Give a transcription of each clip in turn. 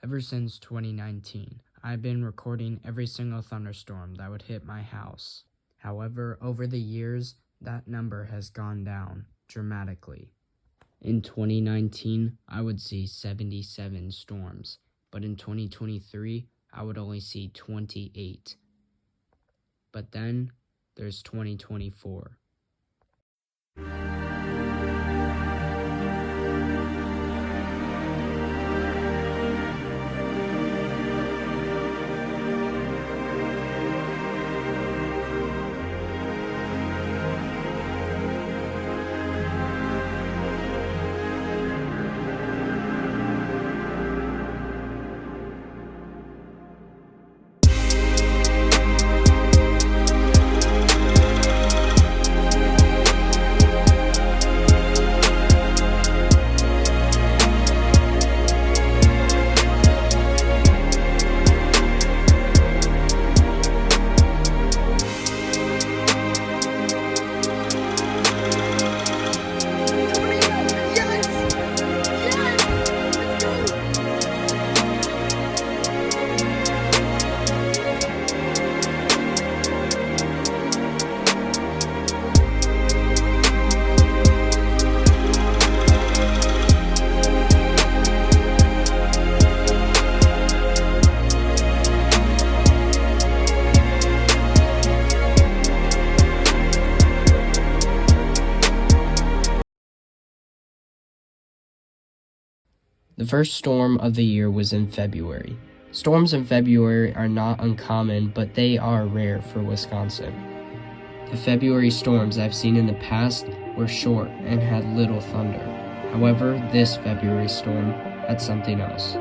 Ever since 2019, I've been recording every single thunderstorm that would hit my house. However, over the years, that number has gone down dramatically. In 2019, I would see 77 storms, but in 2023, I would only see 28. But then, there's 2024. The first storm of the year was in February. Storms in February are not uncommon, but they are rare for Wisconsin. The February storms I've seen in the past were short and had little thunder. However, this February storm had something else.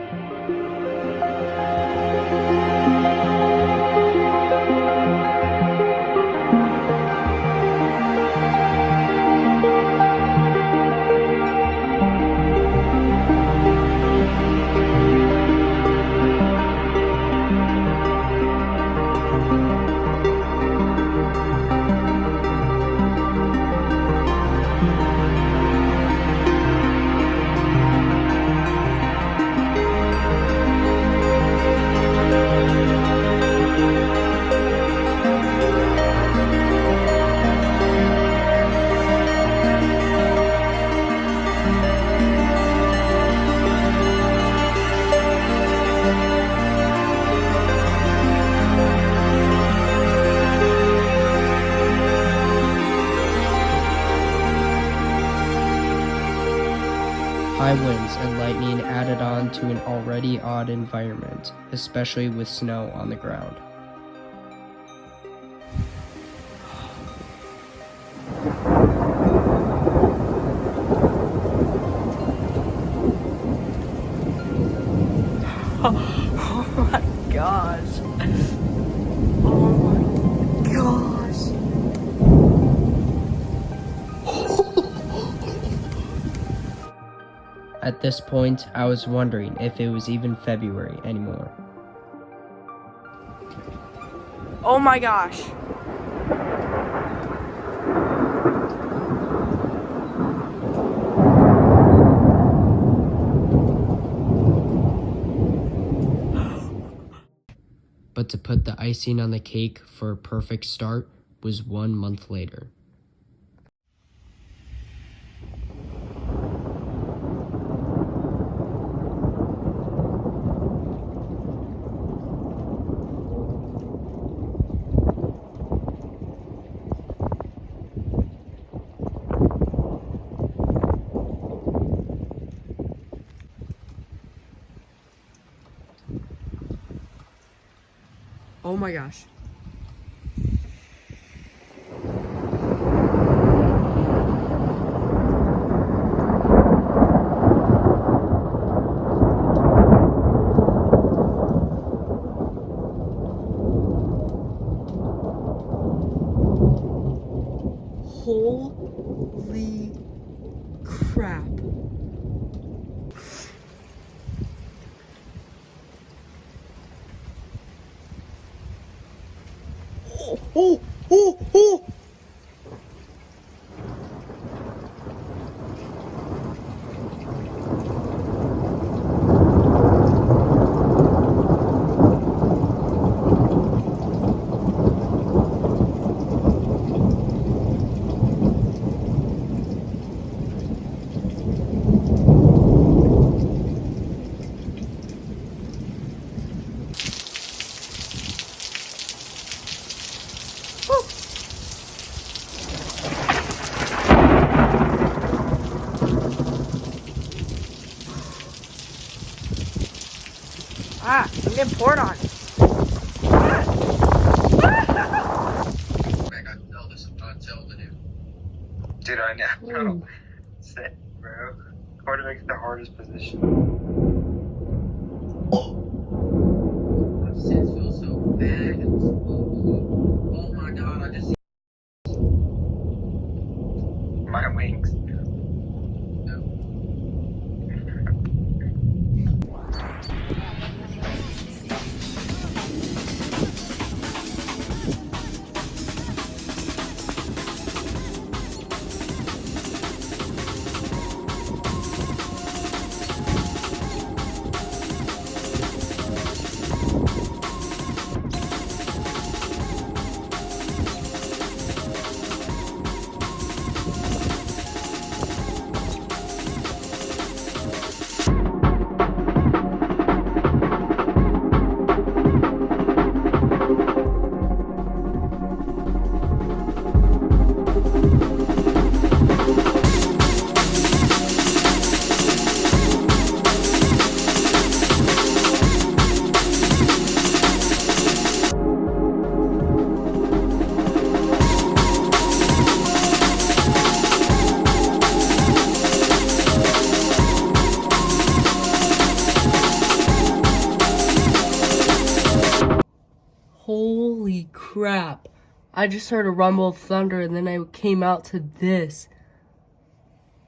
High winds and lightning added on to an already odd environment, especially with snow on the ground. Oh my gosh. Oh my gosh. At this point, I was wondering if it was even February anymore. Oh my gosh. But to put the icing on the cake for a perfect start was 1 month later. Oh my gosh. Holy crap. Oh! Ah, I'm getting poured on. Dude, I know. Sick, bro. Quarterback's the hardest position. This feels so bad. Oh my god, I just see my wings. Holy crap. I just heard a rumble of thunder and then I came out to this.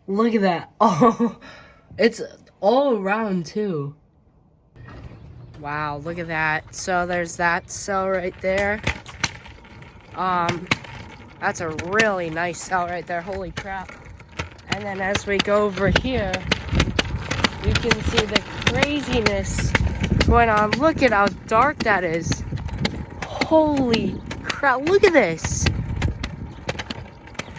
Look at that. Oh, it's all around too. Wow, look at that. So there's that cell right there. That's a really nice cell right there. Holy crap. And then as we go over here, you can see the craziness going on. Look at how dark that is. Holy crap, look at this.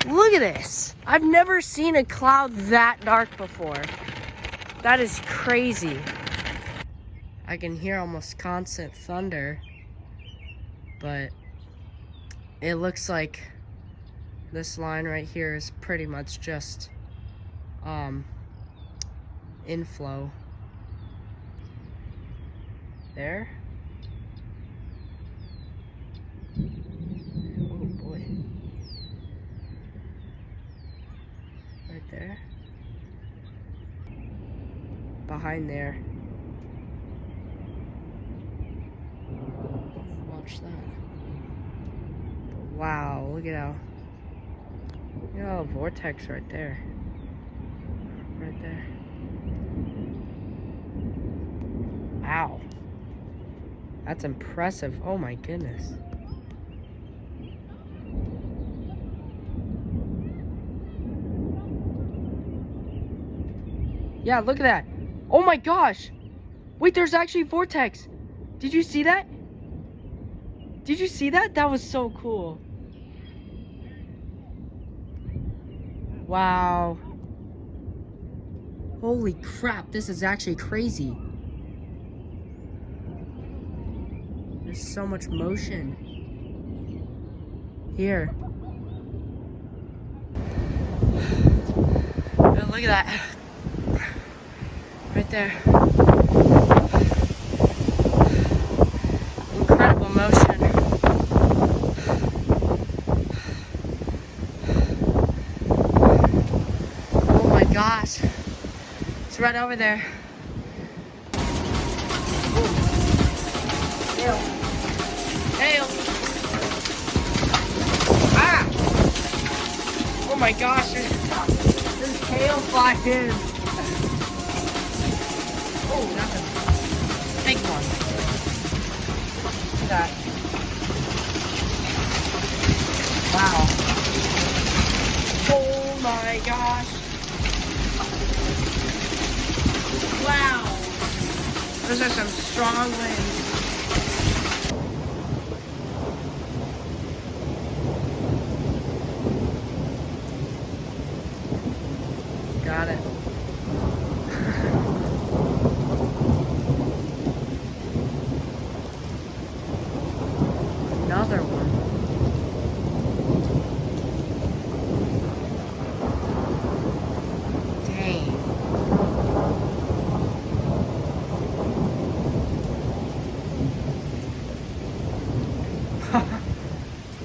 Look at this. I've never seen a cloud that dark before. That is crazy. I can hear almost constant thunder, but it looks like this line right here is pretty much just inflow. There. Oh boy. Right there. Behind there. Watch that. Wow, look at how. You know, a vortex right there. Right there. Wow. That's impressive. Oh my goodness. Yeah, look at that. Oh my gosh. Wait, there's actually a vortex. Did you see that? Did you see that? That was so cool. Wow. Holy crap, this is actually crazy. There's so much motion. Here. Oh, look at that. Right there. Incredible motion. Oh my gosh. It's right over there. Hail. Hail. Ah! Oh my gosh, there's hail flying. Oh, that's a big one. Look at that. Wow. Oh my gosh. Wow. Those are some strong winds. Got it. Another one. Dang.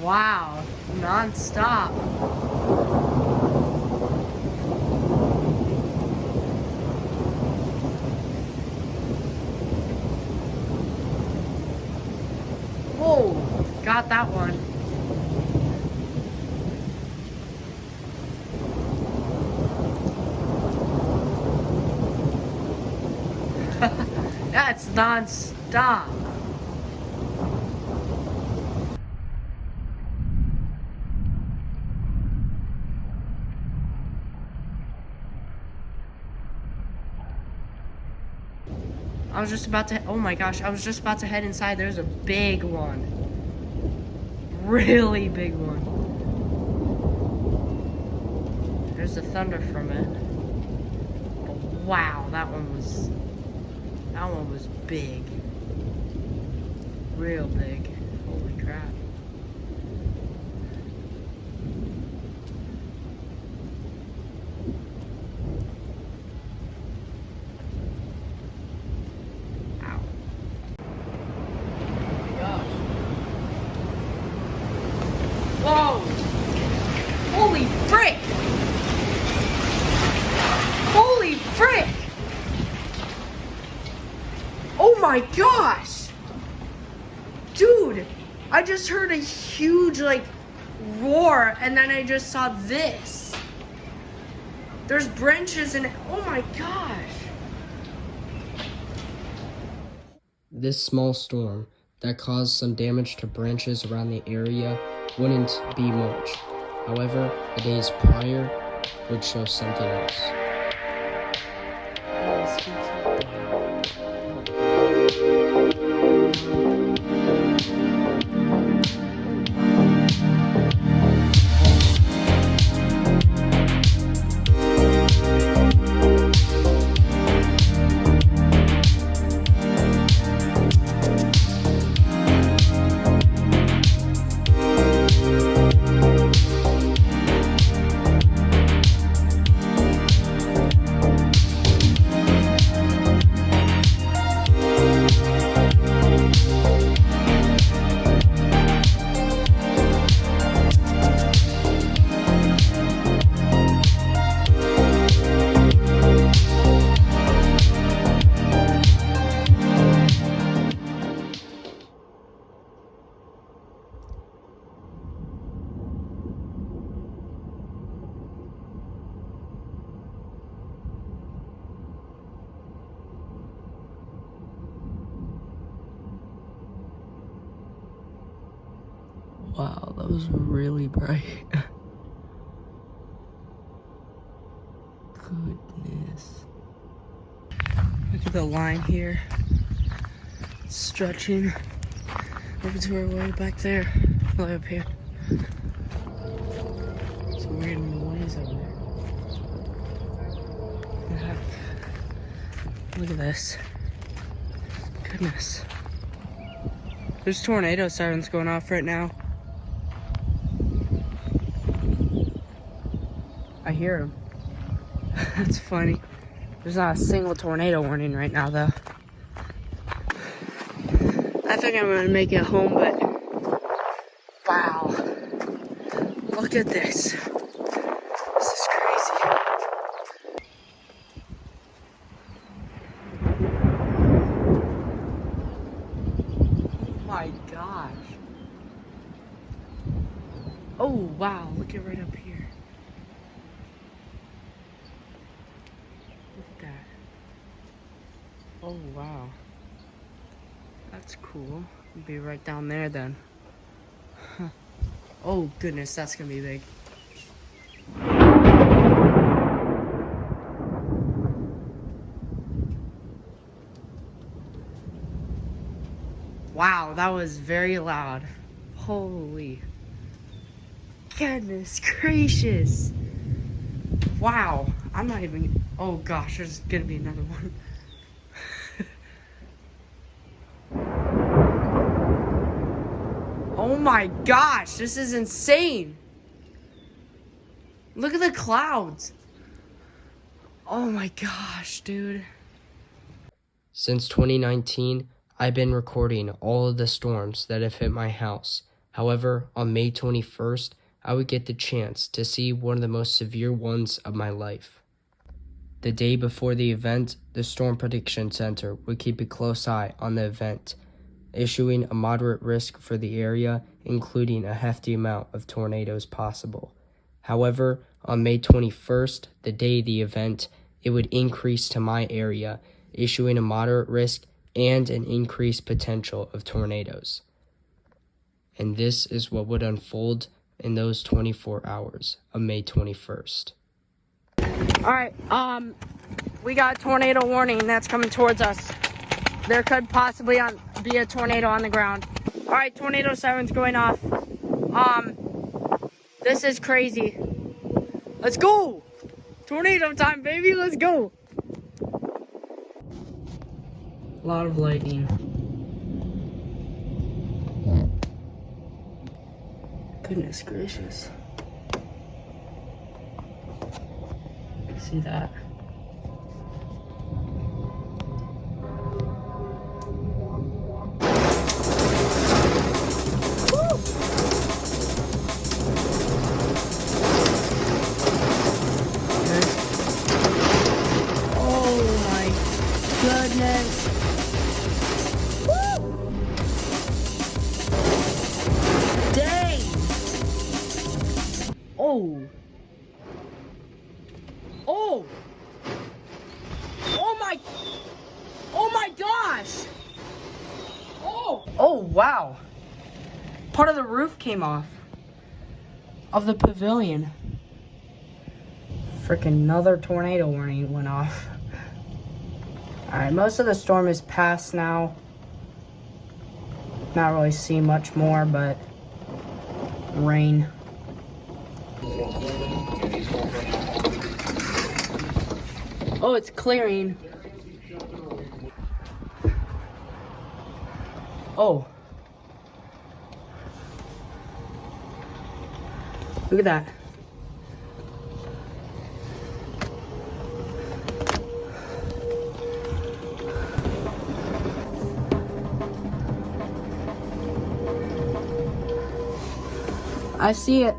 Wow, non-stop. Whoa, got that one. That's non-stop. I was just about to, oh my gosh, I was just about to head inside. There's a big one. Really big one. There's the thunder from it. But wow, that one was big. Real big. Holy crap. Whoa! Holy frick! Holy frick! Oh my gosh! Dude, I just heard a huge, like, roar, and then I just saw this. There's branches and, oh my gosh! This small storm that caused some damage to branches around the area wouldn't be much. However, the days prior would show something else. Wow, that was really bright. Goodness. Look at the line here. It's stretching over to our way back there. Way up here. Some weird noise over there. Yeah. Look at this. Goodness. There's tornado sirens going off right now. I hear them. That's funny. There's not a single tornado warning right now, though. I think I'm gonna make it home, but wow. Look at this. This is crazy. Oh my gosh. Oh wow, look at right up here. Look at that. Oh wow. That's cool. It'll be right down there then. Huh. Oh goodness, that's gonna be big. Wow, that was very loud. Holy goodness gracious. Wow, I'm not even, oh gosh, there's gonna be another one. Oh my gosh, this is insane. Look at the clouds. Oh my gosh, dude. Since 2019, I've been recording all of the storms that have hit my house. However, on May 21st, I would get the chance to see one of the most severe ones of my life. The day before the event, the Storm Prediction Center would keep a close eye on the event, issuing a moderate risk for the area, including a hefty amount of tornadoes possible. However, on May 21st, the day of the event, it would increase to my area, issuing a moderate risk and an increased potential of tornadoes. And this is what would unfold in those 24 hours of May 21st. All right, we got a tornado warning that's coming towards us. There could possibly be a tornado on the ground. All right, tornado siren's going off. This is crazy. Let's go! Tornado time, baby, let's go! A lot of lightning. Goodness gracious. See that? Oh my goodness. Woo! Dang! Oh! Oh! Oh my gosh! Oh! Oh wow! Part of the roof came off of the pavilion. Freaking another tornado warning went off. Alright, most of the storm is past now. Not really see much more, but rain. Oh, it's clearing. Oh. Look at that. I see it.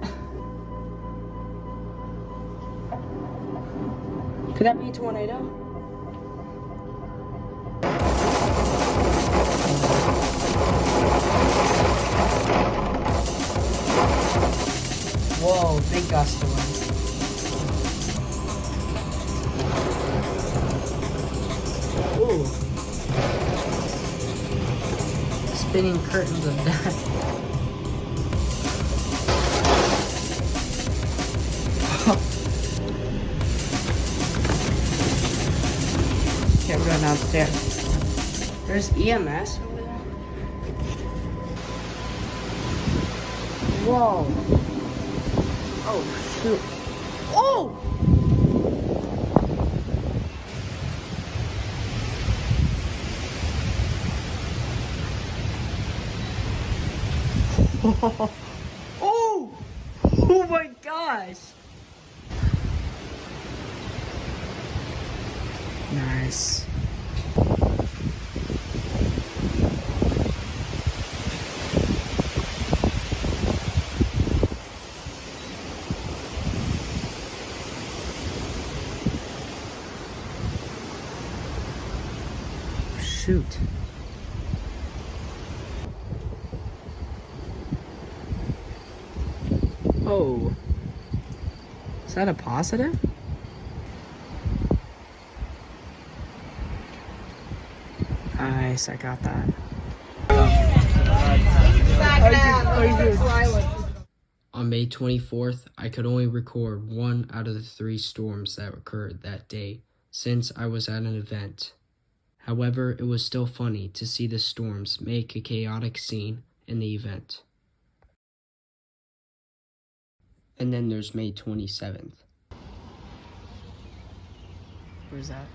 Could that be a tornado? Whoa, big gust of wind. Ooh. Spinning curtains of death. Okay, we're going downstairs. There's EMS over there. Whoa. Oh, shoot. Oh! Oh! Oh my gosh! Nice. Shoot. Oh. Is that a positive? Nice, I got that. On May 24th, I could only record one out of the 3 storms that occurred that day, since I was at an event. However, it was still funny to see the storms make a chaotic scene in the event. And then there's May 27th. Where's that?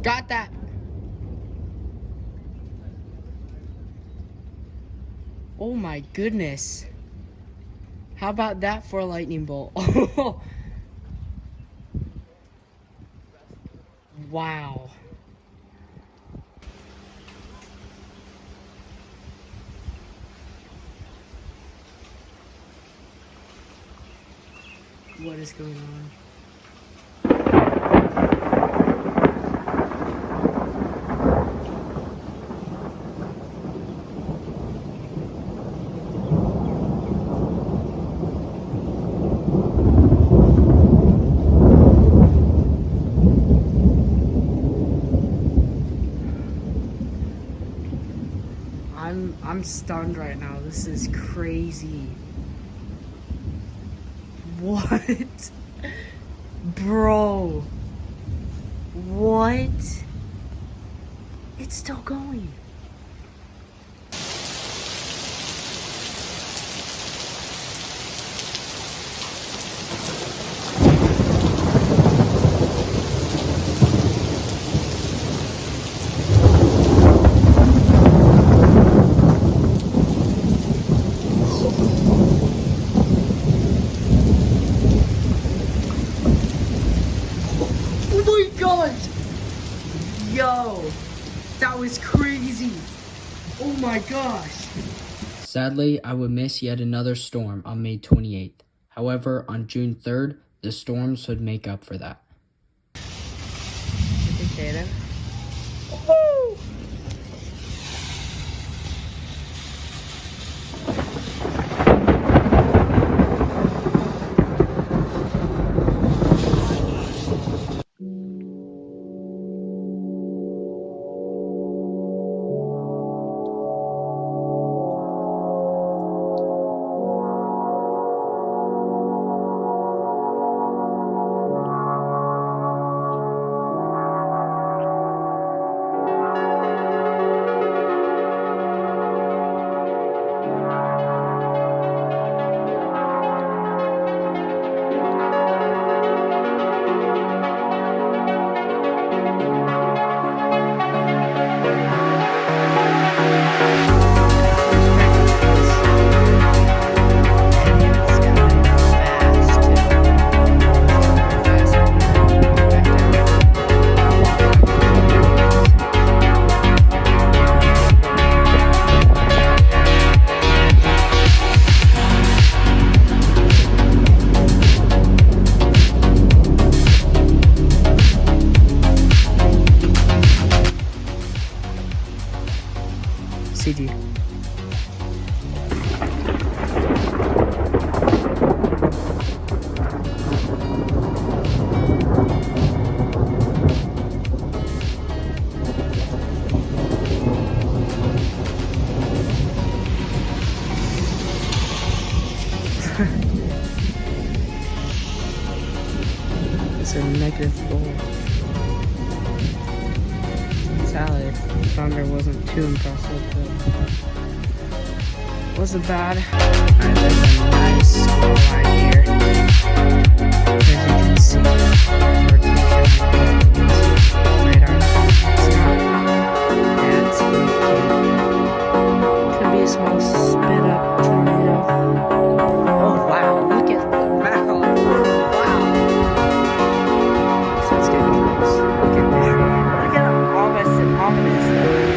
Got that. Oh my goodness. How about that for a lightning bolt? Wow. What is going on? I'm stunned right now. This is crazy. What? Bro. What? It's still going. Yo, that was crazy. Oh my gosh. Sadly, I would miss yet another storm on May 28th. However, on June 3rd, the storms would make up for that. Indicator. Woo! CG. It's a -4. Sally, thunder wasn't too impressive, but wasn't bad. Alright, there's a nice squall right here. As you can see, rotation radar. It's not bad. Could be a small spin up tornado. Oh wow, look at the mouth. Wow. So it's getting close. Look at that. Look at how ominous that is.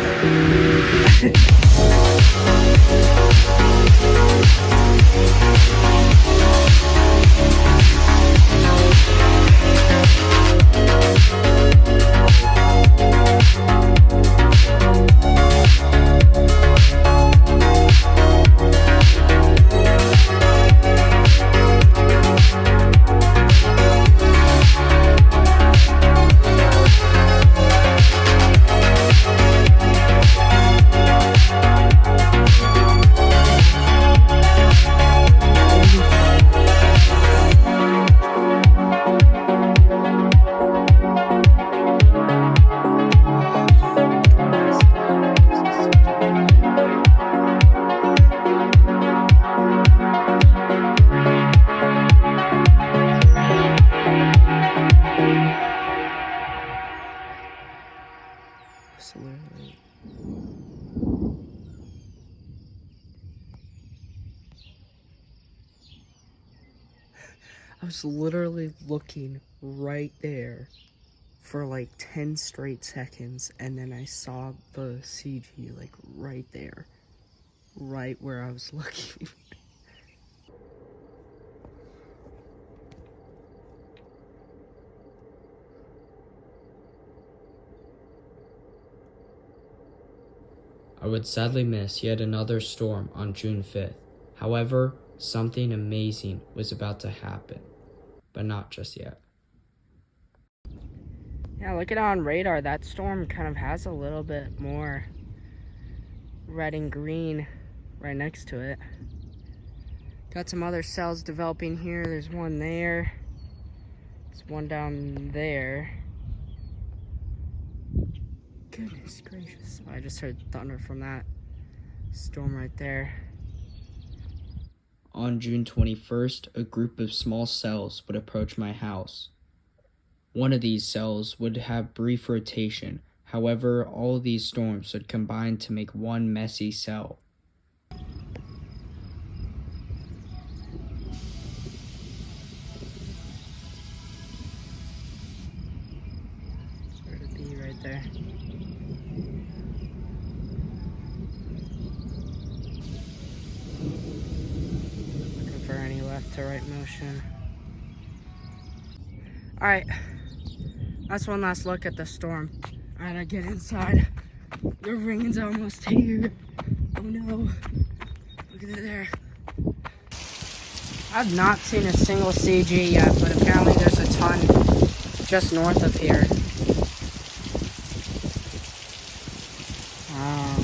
I was literally looking right there for like 10 straight seconds, and then I saw the CG like right there, right where I was looking. I would sadly miss yet another storm on June 5th. However, something amazing was about to happen, but not just yet. Yeah, looking on radar, that storm kind of has a little bit more red and green right next to it. Got some other cells developing here. There's one there. There's one down there. Goodness gracious. I just heard thunder from that storm right there. On June 21st, a group of small cells would approach my house. One of these cells would have brief rotation. However, all of these storms would combine to make one messy cell. Where to be right there. Looking for any left to right motion. Alright, that's one last look at the storm. I gotta get inside. The rain's almost here. Oh no. Look at it there. I've not seen a single CG yet, but apparently there's a ton just north of here. Wow.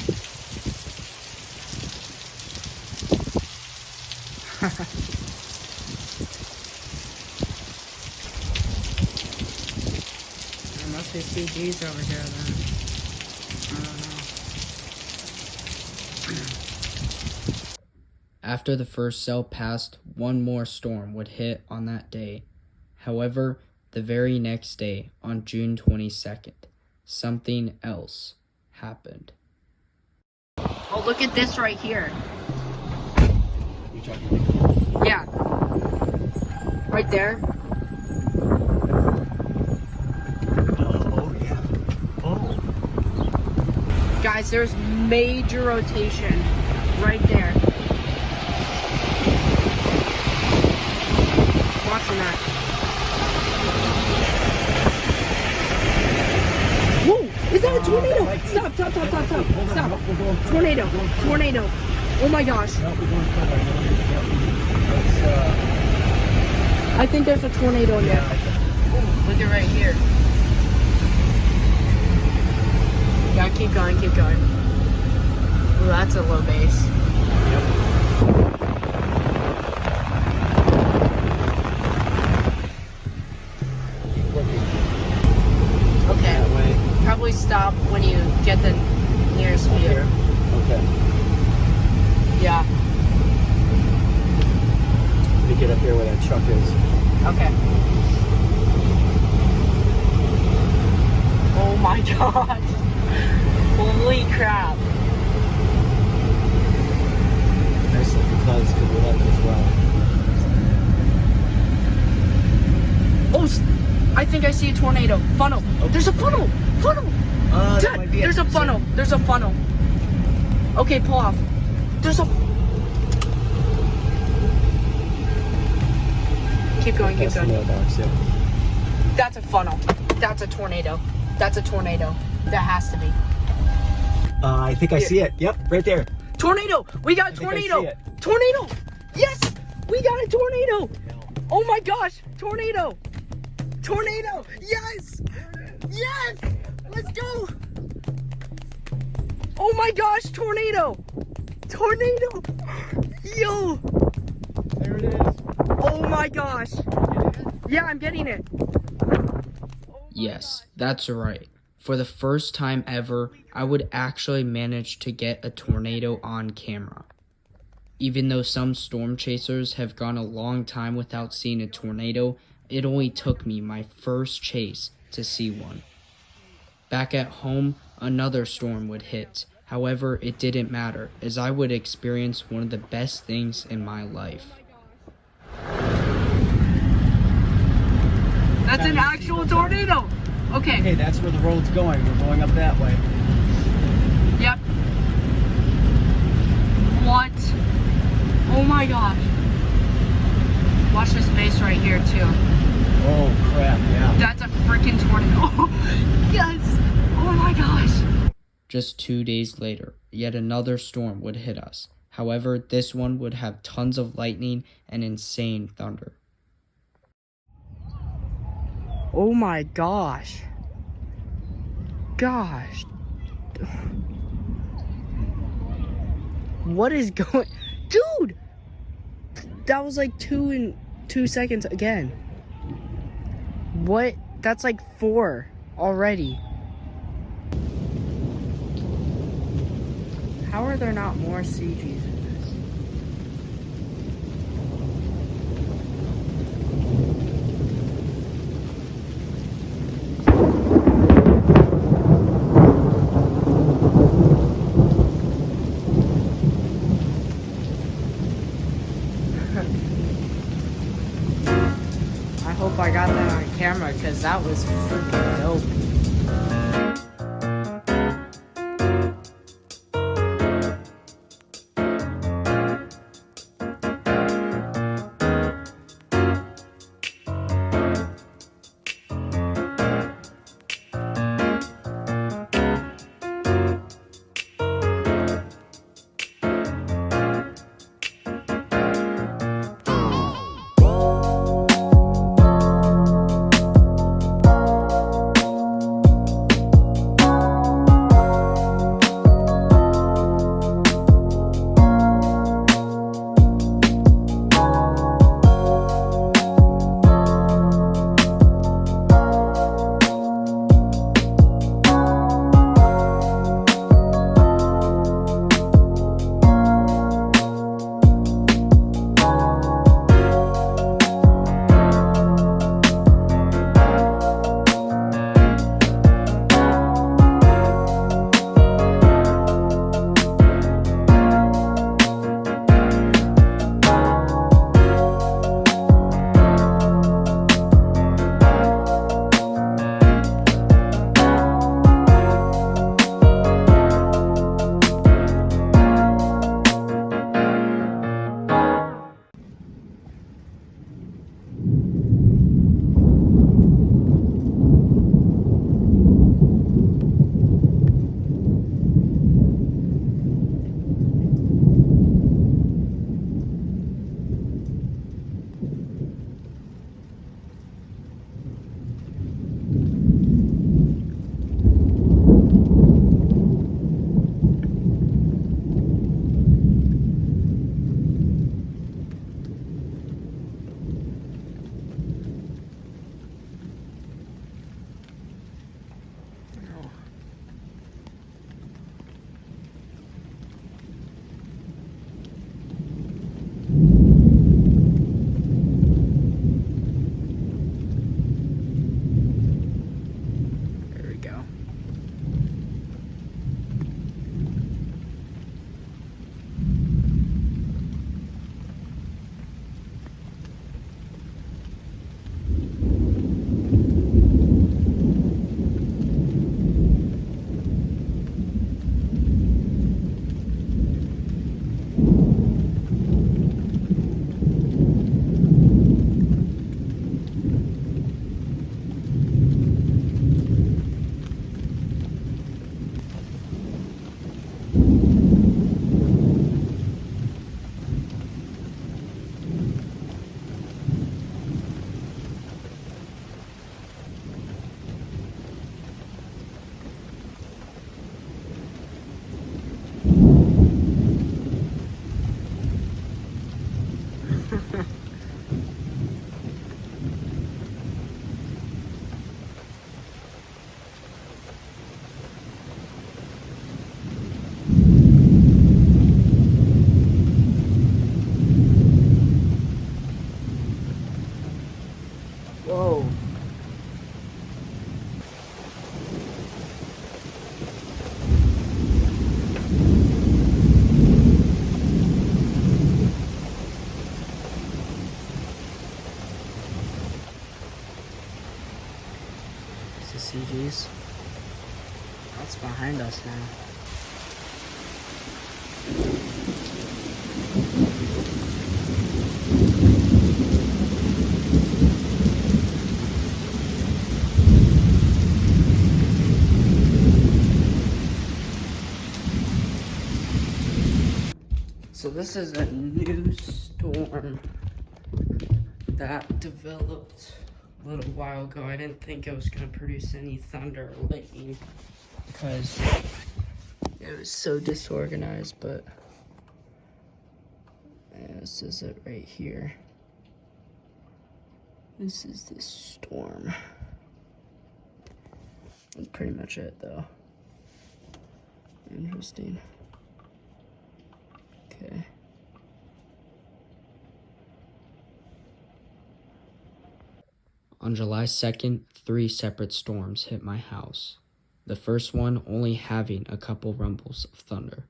There must be CGs over here then. I don't know. After the first cell passed, one more storm would hit on that day. However, the very next day, on June 22nd, something else happened. Oh, look at this right here. Yeah. Right there. Oh, yeah. Oh. Guys, there's major rotation right there. Watching that. Whoa! Is that a tornado? Stop, stop, stop, stop, stop. Stop. Tornado. Tornado. Oh my gosh. I think there's a tornado in there. Look at right here. Yeah, keep going, keep going. Ooh, that's a low base. Okay. Probably stop when you get the nearest view. Okay. Yeah. Let me get up here where that truck is. Okay. Oh my god. Holy crap. Nice looking clouds to the left as well. Oh, I think I see a tornado. Funnel. Oh, there's a funnel. Funnel. Dad, there's a funnel. There's a funnel. Okay, pull off. There's a... Keep going, keep going. That's a funnel. That's a tornado. That's a tornado. That has to be. I think I see it. Yep, right there. Tornado! We got a tornado! Tornado! Yes! We got a tornado! Oh my gosh! Tornado! Tornado! Yes! Yes! Let's go! Oh my gosh! Tornado! Tornado! Yo! There it is. Oh my gosh! Yeah, I'm getting it. Yes, that's right. For the first time ever, I would actually manage to get a tornado on camera. Even though some storm chasers have gone a long time without seeing a tornado, it only took me my first chase to see one. Back at home, another storm would hit. However, it didn't matter, as I would experience one of the best things in my life. That's an actual tornado. Okay. Okay, that's where the road's going. We're going up that way. Yep. What? Oh my gosh. Watch this base right here too. Oh crap, yeah. That's a freaking tornado. Yes. Oh my gosh. Just 2 days later, yet another storm would hit us. However, this one would have tons of lightning and insane thunder. Oh my gosh. Gosh. What is going... Dude! That was like 2 seconds again. What? That's like 4 already. How are there not more CGs in this? I hope I got that on camera because that was freaking dope. CGs. That's behind us now. So this is a new storm that developed a little while ago. I didn't think it was going to produce any thunder or lightning because it was so disorganized, but yeah, this is it right here. This is the storm. That's pretty much it though. Interesting. Okay. On July 2nd, 3 separate storms hit my house. The first one only having a couple rumbles of thunder.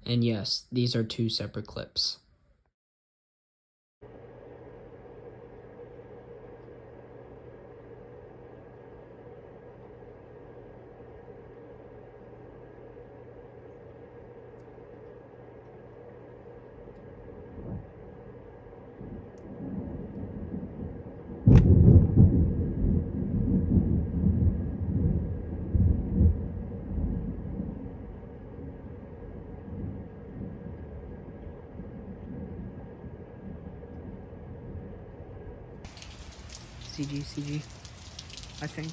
And yes, these are 2 separate clips. CG, I think.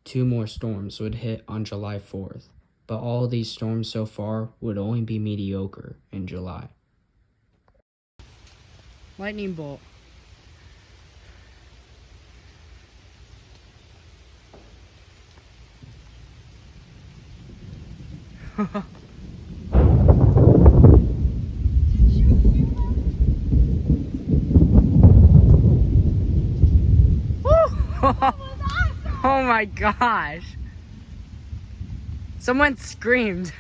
Two more storms would hit on July 4th, but all of these storms so far would only be mediocre in July. Lightning bolt. Oh my gosh. Someone screamed.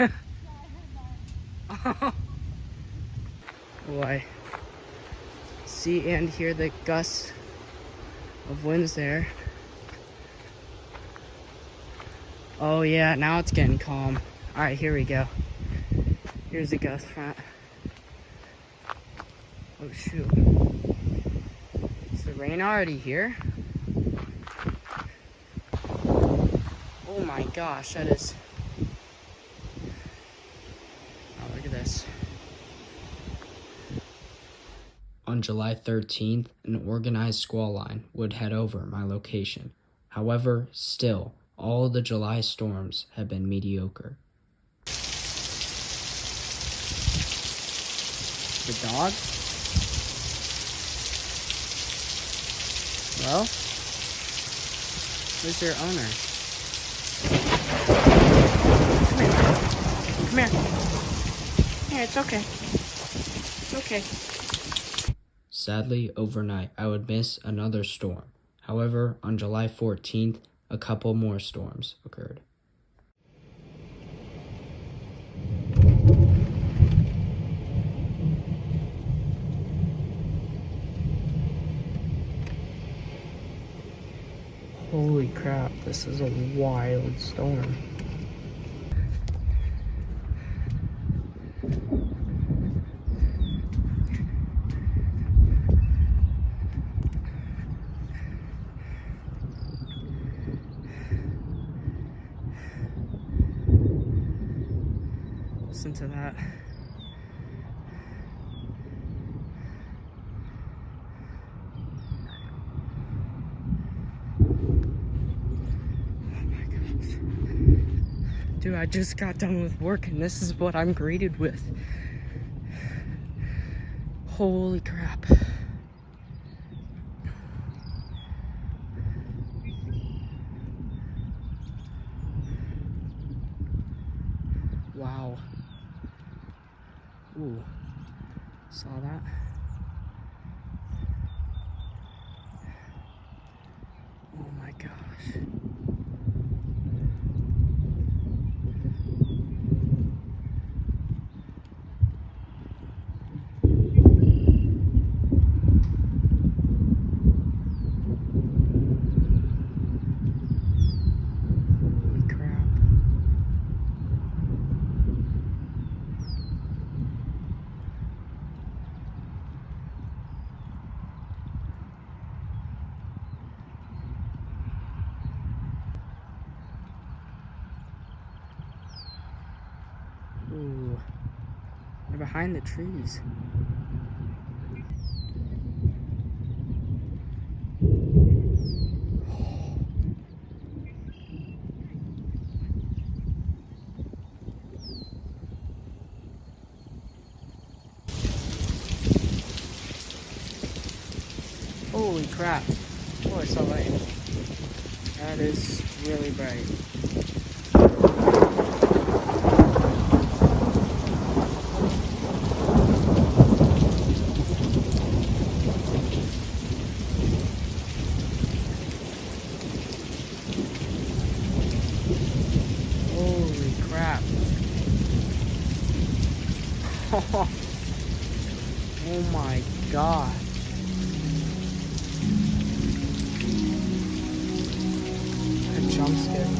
Boy. See and hear the gusts of winds there. Oh yeah, now it's getting calm. Alright, here we go. Here's the gust front. Oh shoot. Is the rain already here? Oh my gosh, that is... Oh, look at this. On July 13th, an organized squall line would head over my location. However, still, all of the July storms have been mediocre. The dog? Well, where's your owner? Come here. Come here. Yeah, it's okay. It's okay. Sadly, overnight, I would miss another storm. However, on July 14th, a couple more storms occurred. Holy crap, this is a wild storm. Listen to that. Oh my gosh. Dude, I just got done with work and this is what I'm greeted with. Holy crap. Wow. Ooh. Saw that? Oh my gosh. Holy crap. Ooh. They're behind the trees. Holy crap. Oh, I saw light. That is really bright. Holy crap. Oh my god. That jump scared me.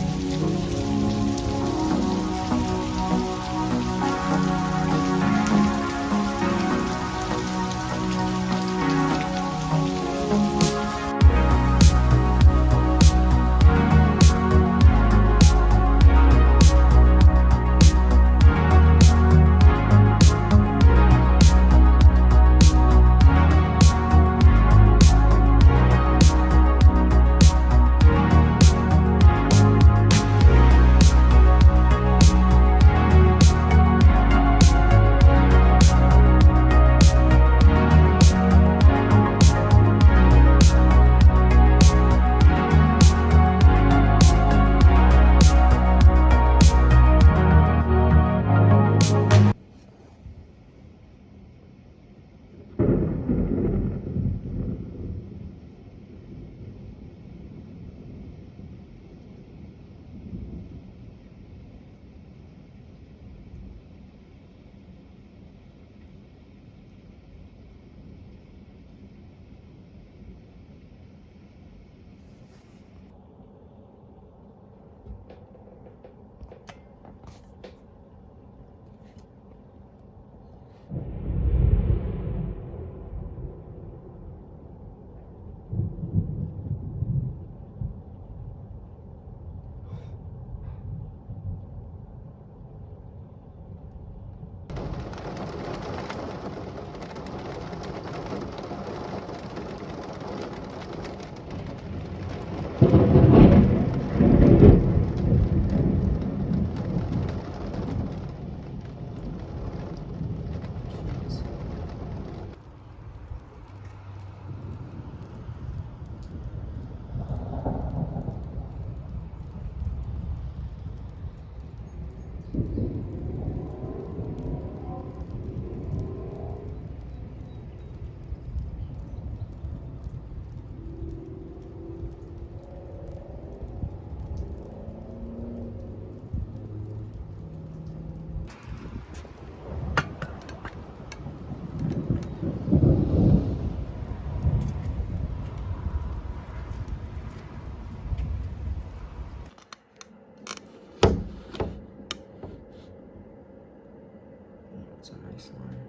That's a nice line.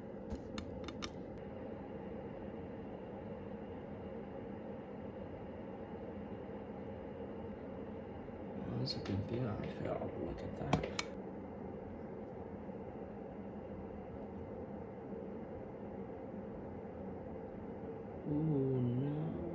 Oh, that's a good view out here. Oh, look at that. Ooh, no way.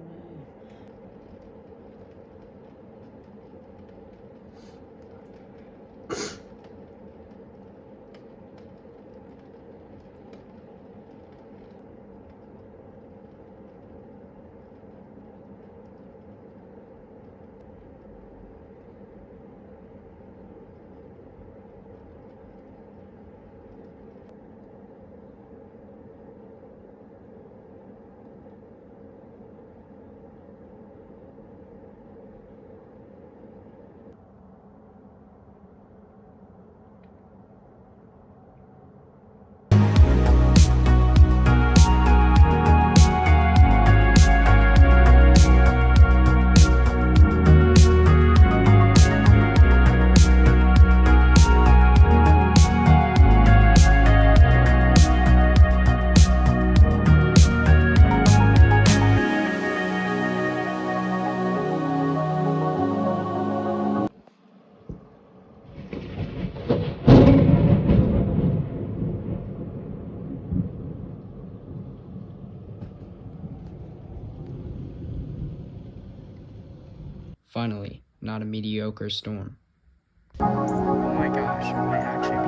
Finally, not a mediocre storm. Oh my gosh, it might actually be.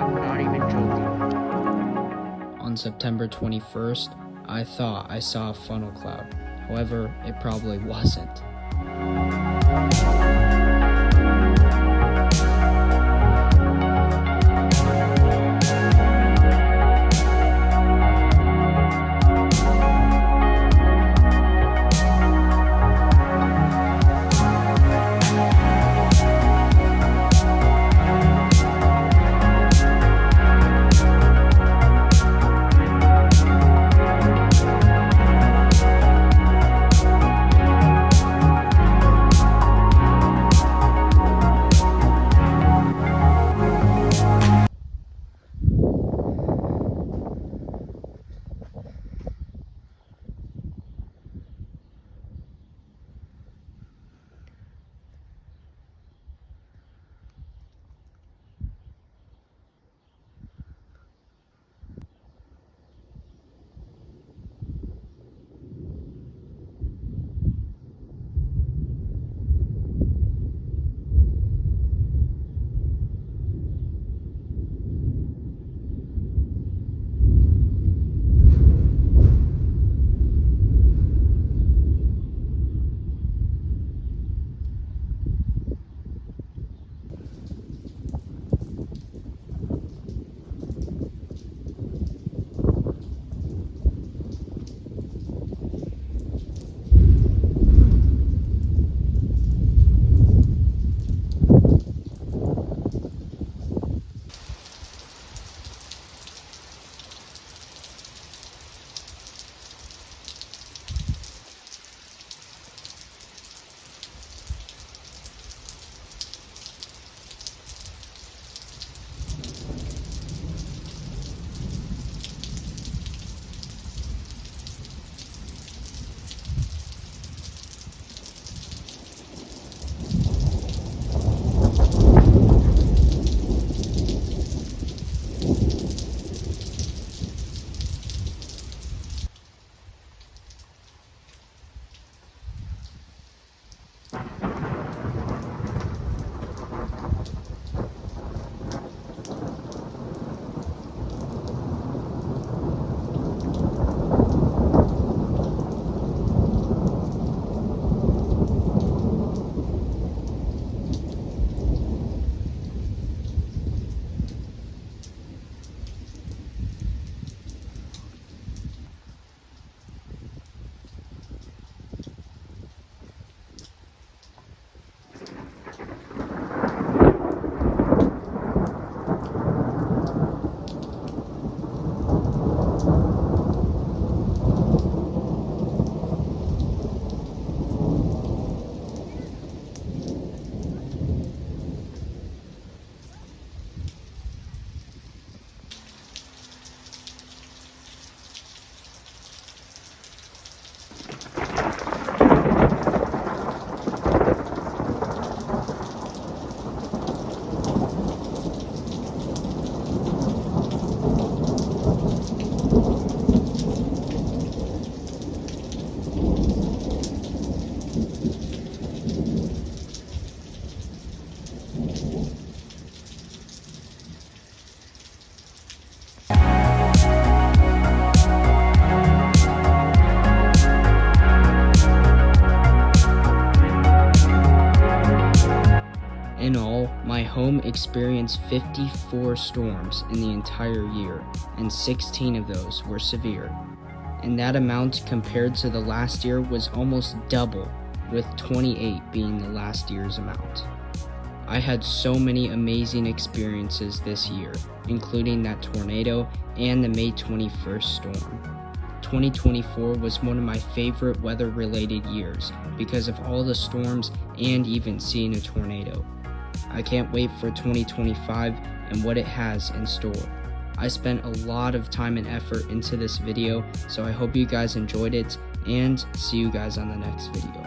I'm not even joking. On September 21st, I thought I saw a funnel cloud. However, it probably wasn't. In all, my home experienced 54 storms in the entire year, and 16 of those were severe. And that amount compared to the last year was almost double, with 28 being the last year's amount. I had so many amazing experiences this year, including that tornado and the May 21st storm. 2024 was one of my favorite weather-related years because of all the storms and even seeing a tornado. I can't wait for 2025 and what it has in store. I spent a lot of time and effort into this video, so I hope you guys enjoyed it, and see you guys on the next video.